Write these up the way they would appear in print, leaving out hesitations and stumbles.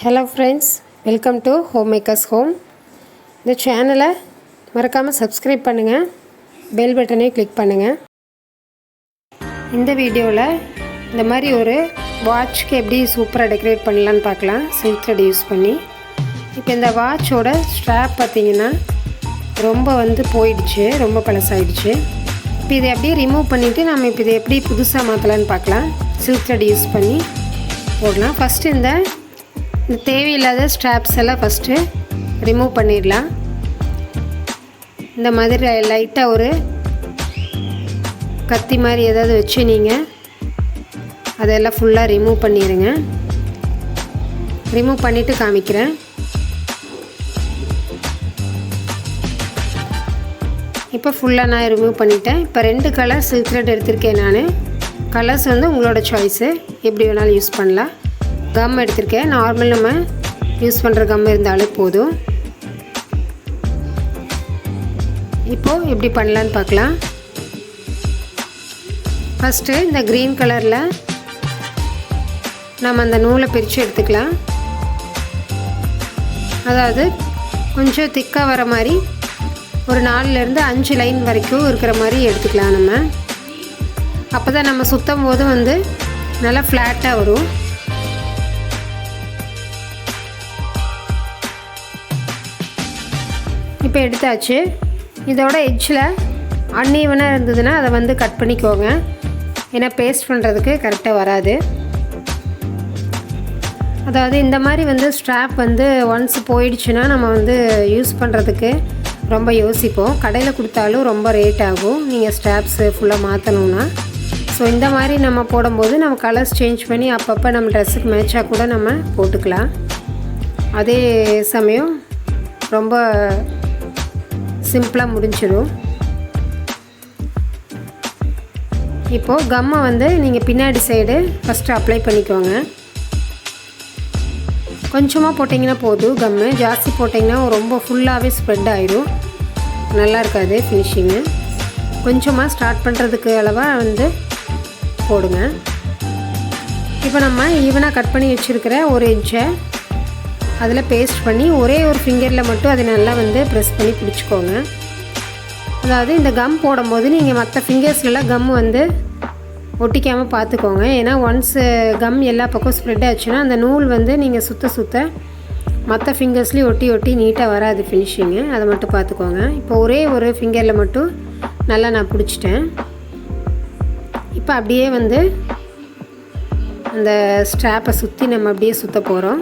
Hello friends, welcome to Homemakers Home. இந்த சேனலை மறக்காமல் சப்ஸ்கிரைப் பண்ணுங்கள், பெல் பட்டனை கிளிக் பண்ணுங்கள். இந்த வீடியோவில் இந்த மாதிரி ஒரு வாட்ச்க்கு எப்படி சூப்பராக டெக்கரேட் பண்ணலான்னு பார்க்கலாம், சில்க் த்ரெட் யூஸ் பண்ணி. இப்போ இந்த வாட்சோட ஸ்ட்ராப் பார்த்திங்கன்னா ரொம்ப போயிடுச்சு, ரொம்ப பழசாயிடுச்சு. இப்போ இதை அப்படியே ரிமூவ் பண்ணிவிட்டு நம்ம இப்போ இதை எப்படி புதுசாக மாற்றலான்னு பார்க்கலாம். சில்க் த்ரெட் யூஸ் பண்ணி போடலாம். ஃபஸ்ட்டு இந்த தேவையில்லாத ஸ்ட்ராப்ஸ் எல்லாம் ஃபஸ்ட்டு ரிமூவ் பண்ணிடலாம். இந்த மாதிரி லைட்டாக ஒரு கத்தி மாதிரி ஏதாவது வச்சு நீங்கள் அதெல்லாம் ஃபுல்லாக ரிமூவ் பண்ணிடுங்க. ரிமூவ் பண்ணிவிட்டு காமிக்கிறேன். இப்போ ஃபுல்லாக நான் ரிமூவ் பண்ணிட்டேன். இப்போ 2 கலர் சில்க் த்ரெட் எடுத்திருக்கேன். நான் கலர்ஸ் உங்களோட சாய்ஸு, எப்படி வேணாலும் யூஸ் பண்ணலாம். கம் எடுத்திருக்கேன். நார்மல் நம்ம யூஸ் பண்ணுற கம் இருந்தாலே போதும். இப்போது எப்படி பண்ணலான்னு பார்க்கலாம். ஃபஸ்ட்டு இந்த க்ரீன் கலரில் நம்ம அந்த நூலை பிரித்து எடுத்துக்கலாம். அதாவது கொஞ்சம் திக்காக வர மாதிரி ஒரு 4லேருந்து 5 லைன் வரைக்கும் இருக்கிற மாதிரி எடுத்துக்கலாம். நம்ம அப்போ தான் நம்ம சுற்றும் போது நல்லா ஃப்ளாட்டாக வரும். இப்போ எடுத்தாச்சு. இதோட எட்ஜில் அன்ஈவனாக இருந்ததுன்னா அதை கட் பண்ணிக்கோங்க. ஏன்னா பேஸ்ட் பண்ணுறதுக்கு கரெக்டாக வராது. அதாவது இந்த மாதிரி ஸ்ட்ராப் ஒன்ஸ் போயிடுச்சுன்னா நம்ம யூஸ் பண்ணுறதுக்கு ரொம்ப யோசிப்போம். கடையில் கொடுத்தாலும் ரொம்ப ரேட் ஆகும் நீங்கள் ஸ்ட்ராப்ஸு ஃபுல்லாக மாற்றணுன்னா. ஸோ இந்த மாதிரி நம்ம போடும்போது நம்ம கலர்ஸ் சேஞ்ச் பண்ணி அப்பப்போ நம்ம ட்ரெஸ்ஸுக்கு மேட்சாக கூட நம்ம போட்டுக்கலாம். அதே சமயம் ரொம்ப சிம்பிளாக முடிஞ்சிடும். இப்போது கம்மை நீங்கள் பின்னாடி சைடு ஃபஸ்ட்டு அப்ளை பண்ணிக்கோங்க. கொஞ்சமாக போட்டிங்கன்னா போதும். கம்மு ஜாஸ்தி போட்டிங்கன்னா ரொம்ப ஃபுல்லாகவே ஸ்ப்ரெட் ஆகிடும், நல்லா இருக்காது ஃபினிஷிங்கு. கொஞ்சமாக ஸ்டார்ட் பண்ணுறதுக்கு அளவாக போடுங்க. இப்போ நம்ம ஈவனாக கட் பண்ணி வச்சுருக்கிற ஒரு எட்ஜை அதில் பேஸ்ட் பண்ணி ஒரே ஒரு ஃபிங்கரில் மட்டும் அதை நல்லா ப்ரெஸ் பண்ணி பிடிச்சிக்கோங்க. அதாவது இந்த கம் போடும்போது நீங்கள் மற்ற ஃபிங்கர்ஸ்லாம் கம் ஒட்டிக்காமல் பார்த்துக்கோங்க. ஏன்னா ஒன்ஸ் கம் எல்லா பக்கம் ஸ்ப்ரெட் ஆச்சுன்னா அந்த நூல் நீங்கள் சுற்ற மற்ற ஃபிங்கர்ஸ்லேயும் ஒட்டி நீட்டாக வராது ஃபினிஷிங்கு. அதை மட்டும் பார்த்துக்கோங்க. இப்போ ஒரே ஒரு ஃபிங்கரில் மட்டும் நல்லா நான் பிடிச்சிட்டேன். இப்போ அப்படியே அந்த ஸ்ட்ராப்பை சுற்றி நம்ம அப்படியே சுற்ற போகிறோம்.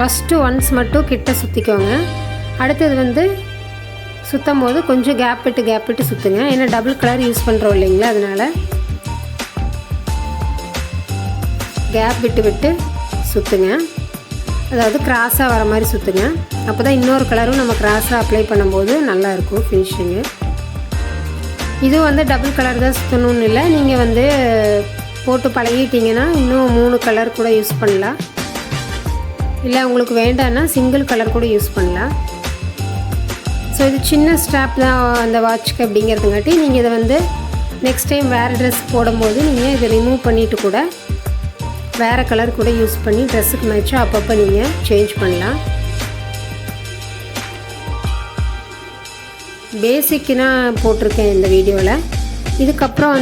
ஃபஸ்ட்டு ஒன்ஸ் மட்டும் கிட்ட சுற்றிக்கோங்க. அடுத்தது சுற்றும் போது கொஞ்சம் கேப் விட்டு சுற்றுங்க. ஏன்னா டபுள் கலர் யூஸ் பண்ணுறோம் இல்லைங்களா, அதனால் கேப் விட்டு சுற்றுங்க. அதாவது கிராஸாக வர மாதிரி சுற்றுங்க. அப்போ தான் இன்னொரு கலரும் நம்ம கிராஸாக அப்ளை பண்ணும்போது நல்லாயிருக்கும் ஃபினிஷிங்கு. இதுவும் டபுள் கலர் தான் சுற்றணும்னு இல்லை. நீங்கள் போட்டு பழகிட்டிங்கன்னா இன்னும் 3 கலர் கூட யூஸ் பண்ணலாம். இல்லை உங்களுக்கு வேண்டான்னா சிங்கிள் கலர் கூட யூஸ் பண்ணலாம். ஸோ இது சின்ன ஸ்ட்ராப் தான் அந்த வாட்ச்க்கு அப்படிங்கிறதுங்காட்டி நீங்கள் இதை நெக்ஸ்ட் டைம் வேறு ட்ரெஸ் போடும்போது நீங்கள் இதை ரிமூவ் பண்ணிவிட்டு கூட வேறு கலர் கூட யூஸ் பண்ணி ட்ரெஸ்ஸுக்கு மேட்சாக அப்பப்போ நீங்கள் சேஞ்ச் பண்ணலாம். பேசிக்கு நான் போட்டிருக்கேன் இந்த வீடியோவில். இதுக்கப்புறம்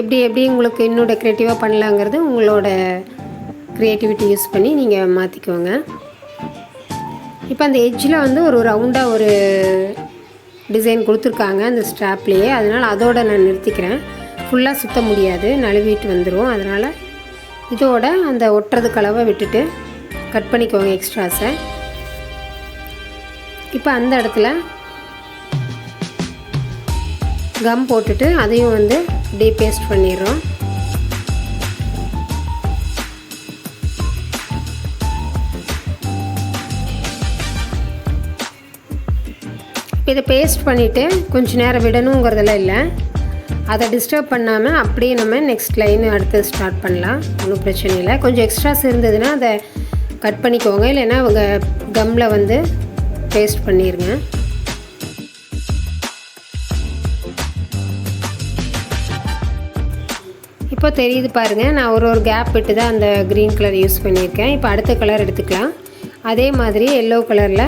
எப்படி உங்களுக்கு இன்னும் டெக்கரேட்டிவாக பண்ணலாங்கிறது உங்களோட க்ரியேட்டிவிட்டி யூஸ் பண்ணி நீங்கள் மாற்றிக்கோங்க. இப்போ அந்த எட்ஜில் ஒரு ரவுண்டாக ஒரு டிசைன் கொடுத்துருக்காங்க அந்த ஸ்ட்ராப்லேயே. அதனால் அதோடு நான் நிறுத்திக்கிறேன். ஃபுல்லாக சுற்ற முடியாது, நழுவிட்டு வந்துடும். அதனால் இதோட அந்த ஒட்டுறது அளவை விட்டுட்டு கட் பண்ணிக்கோங்க எக்ஸ்ட்ராஸை. இப்போ அந்த இடத்துல கம் போட்டுட்டு அதையும் அப்படியே பேஸ்ட் பண்ணிடுறோம். இப்போ இதை பேஸ்ட் பண்ணிவிட்டு கொஞ்சம் நேரம் விடணுங்கிறதெல்லாம் இல்லை. அதை டிஸ்டர்ப் பண்ணாமல் அப்படியே நம்ம நெக்ஸ்ட் லைன் அடுத்து ஸ்டார்ட் பண்ணலாம். ஒன்றும் பிரச்சனை இல்லை. கொஞ்சம் எக்ஸ்ட்ராஸ் இருந்ததுன்னா அதை கட் பண்ணிக்கோங்க, இல்லைன்னா அவங்க கம்மில் பேஸ்ட் பண்ணிடுங்க. இப்போ தெரியுது பாருங்கள், நான் ஒரு கேப் விட்டு தான் அந்த க்ரீன் கலர் யூஸ் பண்ணியிருக்கேன். இப்போ அடுத்த கலர் எடுத்துக்கலாம். அதே மாதிரி எல்லோ கலரில்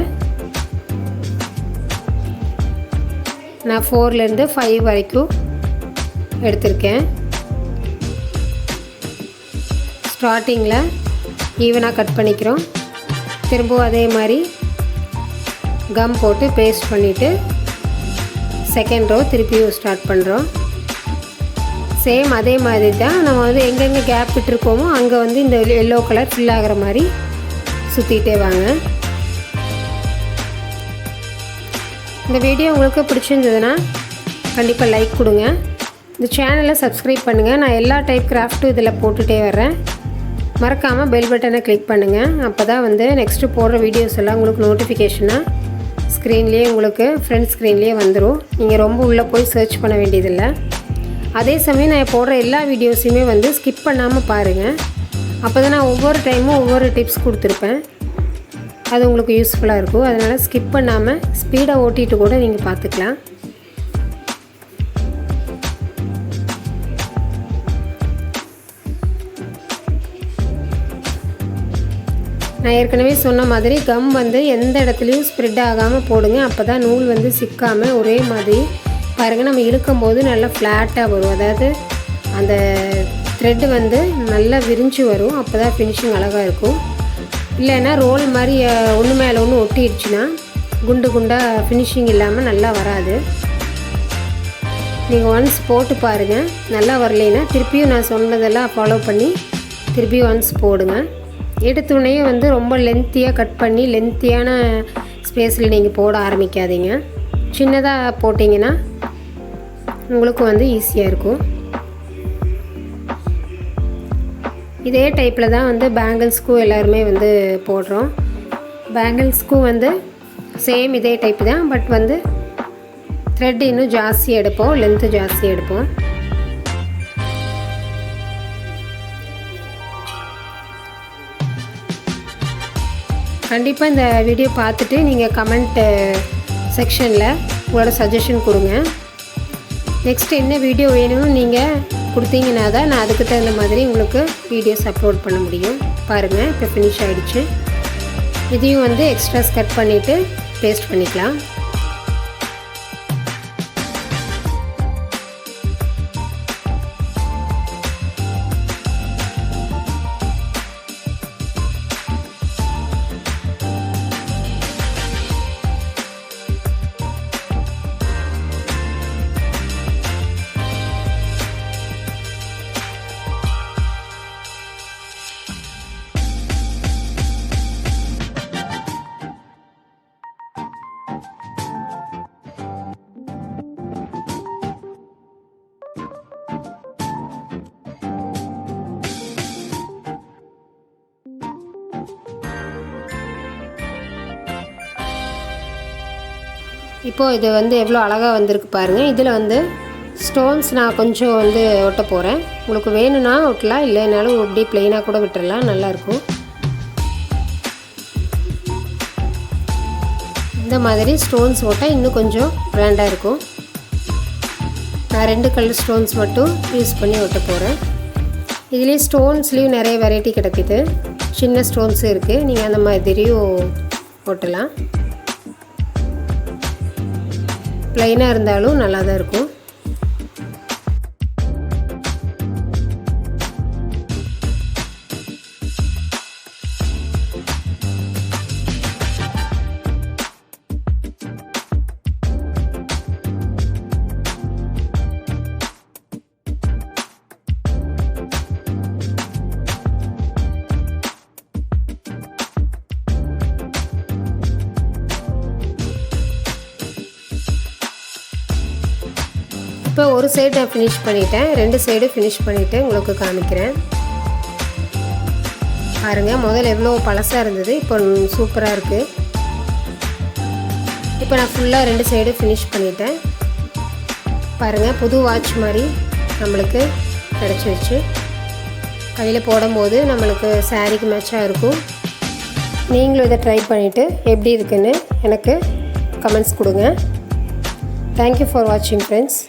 நான் 4லேருந்து 5 வரைக்கும் எடுத்திருக்கேன். ஸ்டார்டிங்கில் ஈவனாக கட் பண்ணிக்கிறோம். திரும்பவும் அதே மாதிரி கம் போட்டு பேஸ்ட் பண்ணிவிட்டு செகண்ட் ரோ திருப்பியும் ஸ்டார்ட் பண்ணுறோம். சேம் அதே மாதிரி தான் நம்ம வந்து எங்கெங்கே கேப் விட்டுருக்கோமோ அங்கே வந்து இந்த எல்லோ கலர் ஃபில் ஆகிற மாதிரி சுற்றிக்கிட்டே வாங்க. இந்த வீடியோ உங்களுக்கு பிடிச்சிருந்ததுன்னா கண்டிப்பாக லைக் கொடுங்க. இந்த சேனலை சப்ஸ்கிரைப் பண்ணுங்கள். நான் எல்லா டைப் கிராஃப்ட்டும் இதில் போட்டுகிட்டே வரேன். மறக்காமல் பெல் பட்டனை கிளிக் பண்ணுங்கள். அப்போ தான் வந்து நெக்ஸ்ட்டு போடுற வீடியோஸ் எல்லாம் உங்களுக்கு நோட்டிஃபிகேஷனாக ஸ்க்ரீன்லேயே உங்களுக்கு ஃப்ரண்ட் ஸ்க்ரீன்லேயே வந்துடும். நீங்கள் ரொம்ப உள்ளே போய் சர்ச் பண்ண வேண்டியதில்லை. அதே சமயம் நான் போடுற எல்லா வீடியோஸையுமே வந்து ஸ்கிப் பண்ணாமல் பாருங்கள். அப்போ தான் நான் ஒவ்வொரு டைமும் ஒவ்வொரு டிப்ஸ் கொடுத்துருப்பேன். அது உங்களுக்கு யூஸ்ஃபுல்லாக இருக்கும். அதனால் ஸ்கிப் பண்ணாமல் ஸ்பீடாக ஓட்டிட்டு கூட நீங்கள் பார்த்துக்கலாம். நான் ஏற்கனவே சொன்ன மாதிரி கம் வந்து எந்த இடத்துலையும் ஸ்ப்ரெட் ஆகாமல் போடுங்க. அப்போ தான் நூல் வந்து சிக்காமல் ஒரே மாதிரி பாருங்கள் நம்ம இழுக்கும்போது நல்லா ஃப்ளாட்டாக வரும். அதாவது அந்த த்ரெட்டு வந்து நல்லா விரிஞ்சு வரும். அப்போ தான் ஃபினிஷிங் அழகாக இருக்கும். இல்லைன்னா ரோல் மாதிரி ஒன்று மேலே ஒன்று ஒட்டிடுச்சுன்னா குண்டு குண்டாக ஃபினிஷிங் இல்லாமல் நல்லா வராது. நீங்கள் ஒன்ஸ் போட்டு பாருங்கள். நல்லா வரலைன்னா திருப்பியும் நான் சொன்னதெல்லாம் ஃபாலோ பண்ணி திருப்பியும் ஒன்ஸ் போடுங்க. எடுத்துனையே வந்து ரொம்ப லென்த்தியாக கட் பண்ணி லென்த்தியான ஸ்பேஸில் நீங்கள் போட ஆரம்பிக்காதீங்க. சின்னதாக போட்டிங்கன்னா உங்களுக்கு வந்து ஈஸியாக இருக்கும். இதே டைப்பில் தான் வந்து பேங்கிள்ஸ்க்கும் எல்லாருமே வந்து போடுறோம். பேங்கிள்ஸ்க்கும் வந்து சேம் இதே டைப் தான். பட் வந்து த்ரெட் இன்னும் ஜாஸ்தி எடுப்போம், லென்த்து ஜாஸ்தி எடுப்போம். கண்டிப்பாக இந்த வீடியோ பார்த்துட்டு நீங்கள் கமெண்ட் செக்ஷனில் உங்களோட சஜஷன் கொடுங்க. நெக்ஸ்ட் என்ன வீடியோ வேணும்னு நீங்கள் கொடுத்தீங்கன்னா தான் நான் அதுக்கு தகுந்த மாதிரி உங்களுக்கு வீடியோஸ் அப்லோட் பண்ண முடியும். பாருங்கள், இப்போ ஃபினிஷ் ஆகிடுச்சு. இதையும் வந்து எக்ஸ்ட்ராஸ் கட் பண்ணிவிட்டு பேஸ்ட் பண்ணிக்கலாம். இப்போது இது வந்து எவ்வளோ அழகாக வந்திருக்கு பாருங்கள். இதில் வந்து ஸ்டோன்ஸ் நான் கொஞ்சம் வந்து ஒட்ட போகிறேன். உங்களுக்கு வேணும்னா ஒட்டலாம், இல்லைனாலும் அப்படியே ப்ளெயினாக கூட விட்டுடலாம், நல்லாயிருக்கும். இந்த மாதிரி ஸ்டோன்ஸ் ஒட்டால் இன்னும் கொஞ்சம் கிராண்டாக இருக்கும். நான் 2 கலர் ஸ்டோன்ஸ் மட்டும் யூஸ் பண்ணி ஒட்ட போகிறேன். இதுலேயே ஸ்டோன்ஸ்லேயும் நிறைய வெரைட்டி கிடைக்குது. சின்ன ஸ்டோன்ஸும் இருக்குது. நீங்கள் அந்த மாதிரியும் ஒட்டலாம். ப்ளைனாக இருந்தாலும் நல்லா தான் இருக்கும். இப்போ ஒரு சைடு நான் ஃபினிஷ் பண்ணிட்டேன். 2 சைடு ஃபினிஷ் பண்ணிவிட்டு உங்களுக்கு காமிக்கிறேன். பாருங்கள், முதல்ல எவ்வளோ பழசாக இருந்தது, இப்போ சூப்பராக இருக்குது. இப்போ நான் ஃபுல்லாக 2 சைடு ஃபினிஷ் பண்ணிட்டேன். பாருங்கள், புது வாட்ச் மாதிரி நம்மளுக்கு கிடச்சிருச்சு. கையில் போடும்போது நம்மளுக்கு சாரீக்கு மேட்சாக இருக்கும். நீங்களும் இதை ட்ரை பண்ணிவிட்டு எப்படி இருக்குன்னு எனக்கு கமெண்ட்ஸ் கொடுங்க. தேங்க்யூ ஃபார் வாட்சிங் ஃப்ரெண்ட்ஸ்.